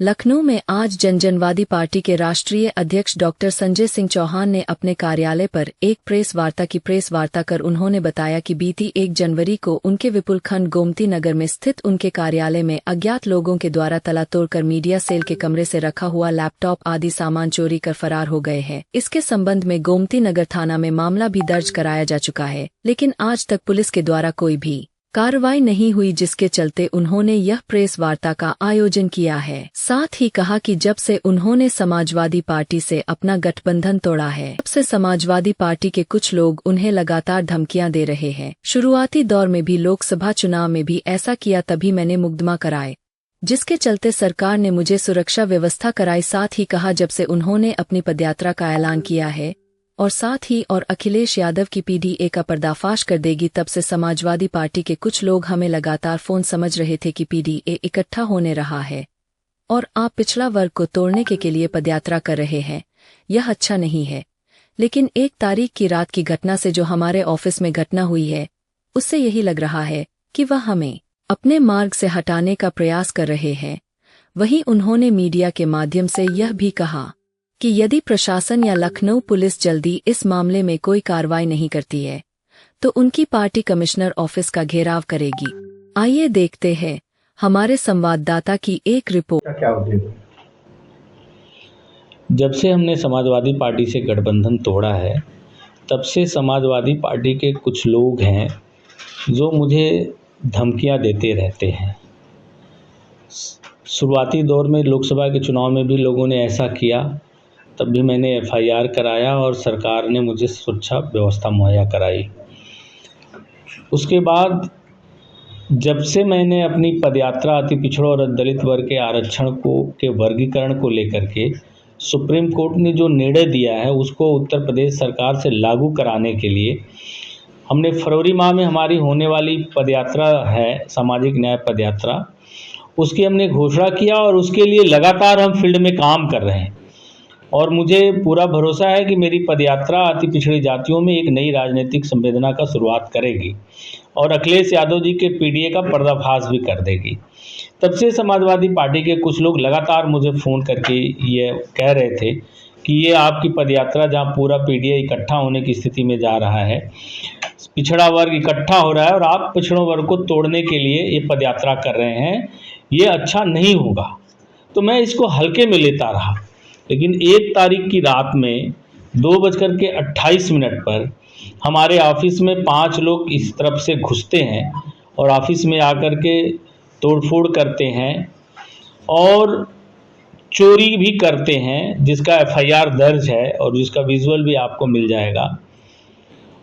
लखनऊ में आज जनजनवादी पार्टी के राष्ट्रीय अध्यक्ष डॉक्टर संजय सिंह चौहान ने अपने कार्यालय पर एक प्रेस वार्ता कर उन्होंने बताया कि बीती 1 जनवरी को उनके विपुलखंड गोमती नगर में स्थित उनके कार्यालय में अज्ञात लोगों के द्वारा ताला तोड़कर मीडिया सेल के कमरे से रखा हुआ लैपटॉप आदि सामान चोरी कर फरार हो गए हैं। इसके संबंध में गोमती नगर थाना में मामला भी दर्ज कराया जा चुका है, लेकिन आज तक पुलिस के द्वारा कोई भी कार्रवाई नहीं हुई, जिसके चलते उन्होंने यह प्रेस वार्ता का आयोजन किया है। साथ ही कहा कि जब से उन्होंने समाजवादी पार्टी से अपना गठबंधन तोड़ा है, तब से समाजवादी पार्टी के कुछ लोग उन्हें लगातार धमकियां दे रहे हैं। शुरुआती दौर में भी लोकसभा चुनाव में भी ऐसा किया, तभी मैंने मुकदमा कराए, जिसके चलते सरकार ने मुझे सुरक्षा व्यवस्था कराई। साथ ही कहा जब से उन्होंने अपनी पदयात्रा का ऐलान किया है और साथ ही और अखिलेश यादव की पीडीए का पर्दाफाश कर देगी, तब से समाजवादी पार्टी के कुछ लोग हमें लगातार फोन समझ रहे थे कि पीडीए इकट्ठा होने रहा है और आप पिछड़ा वर्ग को तोड़ने के लिए पदयात्रा कर रहे हैं। यह अच्छा नहीं है। लेकिन 1 तारीख की रात की घटना से जो हमारे ऑफिस में घटना हुई है, उससे यही लग रहा है कि वह हमें अपने मार्ग से हटाने का प्रयास कर रहे हैं। वहीं उन्होंने मीडिया के माध्यम से यह भी कहा कि यदि प्रशासन या लखनऊ पुलिस जल्दी इस मामले में कोई कार्रवाई नहीं करती है, तो उनकी पार्टी कमिश्नर ऑफिस का घेराव करेगी। आइए देखते हैं हमारे संवाददाता की एक रिपोर्ट। क्या उद्देश्य? जब से हमने समाजवादी पार्टी से गठबंधन तोड़ा है, तब से समाजवादी पार्टी के कुछ लोग हैं जो मुझे धमकियां देते रहते हैं। शुरुआती दौर में लोकसभा के चुनाव में भी लोगों ने ऐसा किया, तब भी मैंने एफआईआर कराया और सरकार ने मुझे सुरक्षा व्यवस्था मुहैया कराई। उसके बाद जब से मैंने अपनी पदयात्रा अति पिछड़ों और दलित वर्ग के आरक्षण के वर्गीकरण को लेकर के सुप्रीम कोर्ट ने जो निर्णय दिया है, उसको उत्तर प्रदेश सरकार से लागू कराने के लिए हमने फरवरी माह में हमारी होने वाली पदयात्रा है, सामाजिक न्याय पदयात्रा, उसकी हमने घोषणा किया और उसके लिए लगातार हम फील्ड में काम कर रहे हैं। और मुझे पूरा भरोसा है कि मेरी पदयात्रा अति पिछड़ी जातियों में एक नई राजनीतिक संवेदना का शुरुआत करेगी और अखिलेश यादव जी के पीडीए का पर्दाफाश भी कर देगी। तब से समाजवादी पार्टी के कुछ लोग लगातार मुझे फ़ोन करके ये कह रहे थे कि ये आपकी पदयात्रा जहाँ पूरा पीडीए इकट्ठा होने की स्थिति में जा रहा है, पिछड़ा वर्ग इकट्ठा हो रहा है और आप पिछड़ों वर्ग को तोड़ने के लिए ये पदयात्रा कर रहे हैं, ये अच्छा नहीं होगा। तो मैं इसको हल्के में लेता रहा, लेकिन 1 तारीख की रात में 2:28 पर हमारे ऑफिस में 5 लोग इस तरफ से घुसते हैं और ऑफिस में आकर के तोड़फोड़ करते हैं और चोरी भी करते हैं, जिसका एफआईआर दर्ज है और जिसका विजुअल भी आपको मिल जाएगा।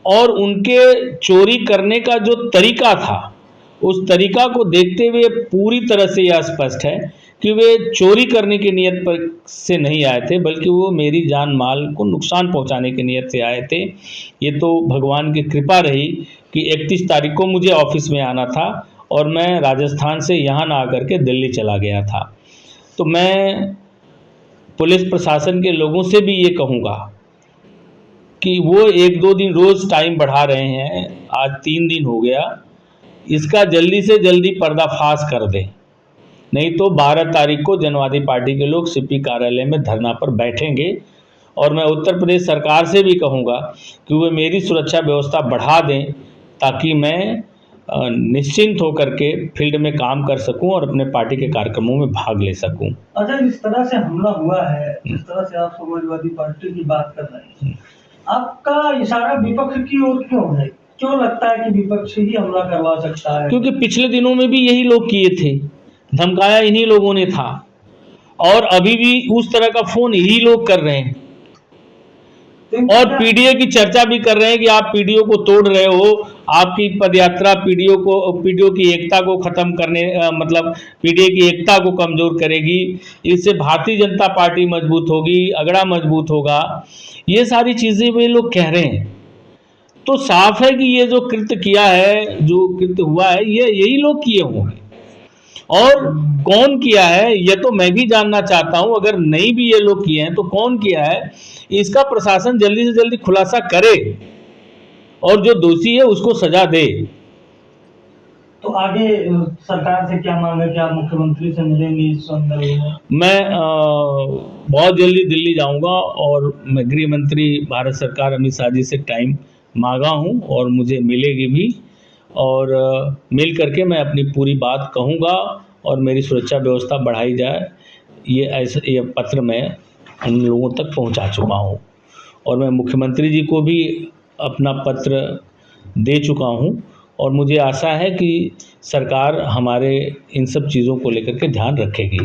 और उनके चोरी करने का जो तरीका था, उस तरीका को देखते हुए पूरी तरह से यह स्पष्ट है कि वे चोरी करने की नियत पर से नहीं आए थे, बल्कि वो मेरी जान माल को नुकसान पहुंचाने की नियत से आए थे। ये तो भगवान की कृपा रही कि 31 तारीख को मुझे ऑफिस में आना था और मैं राजस्थान से यहाँ ना आकर के दिल्ली चला गया था। तो मैं पुलिस प्रशासन के लोगों से भी ये कहूँगा कि वो 1-2 दिन रोज़ टाइम बढ़ा रहे हैं, आज 3 दिन हो गया, इसका जल्दी से जल्दी पर्दाफाश कर दें, नहीं तो 12 तारीख को जनवादी पार्टी के लोग सीपी कार्यालय में धरना पर बैठेंगे। और मैं उत्तर प्रदेश सरकार से भी कहूँगा कि वे मेरी सुरक्षा व्यवस्था बढ़ा दें, ताकि मैं निश्चिंत होकर के फील्ड में काम कर सकूं और अपने पार्टी के कार्यक्रमों में भाग ले सकूं। अच्छा, इस तरह से हमला हुआ है, इस तरह से आप समाजवादी पार्टी की बात कर रहे हैं, आपका इशारा विपक्ष की ओर क्यों है? क्यों लगता है कि विपक्ष ही हमला करवा सकता है? क्योंकि पिछले दिनों में भी यही लोग किए थे, धमकाया इन्हीं लोगों ने था और अभी भी उस तरह का फोन यही लोग कर रहे हैं और पीडीए की चर्चा भी कर रहे हैं कि आप पीडीओ को तोड़ रहे हो, आपकी पदयात्रा पीडीओ की एकता को खत्म करने मतलब पीडीए की एकता को कमजोर करेगी, इससे भारतीय जनता पार्टी मजबूत होगी, अगड़ा मजबूत होगा, ये सारी चीजें वे लोग कह रहे हैं। तो साफ है कि ये जो कृत्य किया है, जो कृत्य हुआ है, ये यही लोग किए होंगे। और कौन किया है ये तो मैं भी जानना चाहता हूं। अगर नहीं भी ये लोग किए हैं तो कौन किया है, इसका प्रशासन जल्दी से जल्दी खुलासा करे और जो दोषी है उसको सजा दे। तो आगे सरकार से क्या मांग है कि आप मुख्यमंत्री से मिलेंगे इस संदर्भ में? मैं बहुत जल्दी दिल्ली जाऊंगा और मैं गृह मंत्री भारत सरकार अमित शाह जी से टाइम मांगा हूं और मुझे मिलेगी भी, और मिल करके मैं अपनी पूरी बात कहूंगा और मेरी सुरक्षा व्यवस्था बढ़ाई जाए। ये पत्र मैं उन लोगों तक पहुंचा चुका हूं और मैं मुख्यमंत्री जी को भी अपना पत्र दे चुका हूं और मुझे आशा है कि सरकार हमारे इन सब चीज़ों को लेकर के ध्यान रखेगी।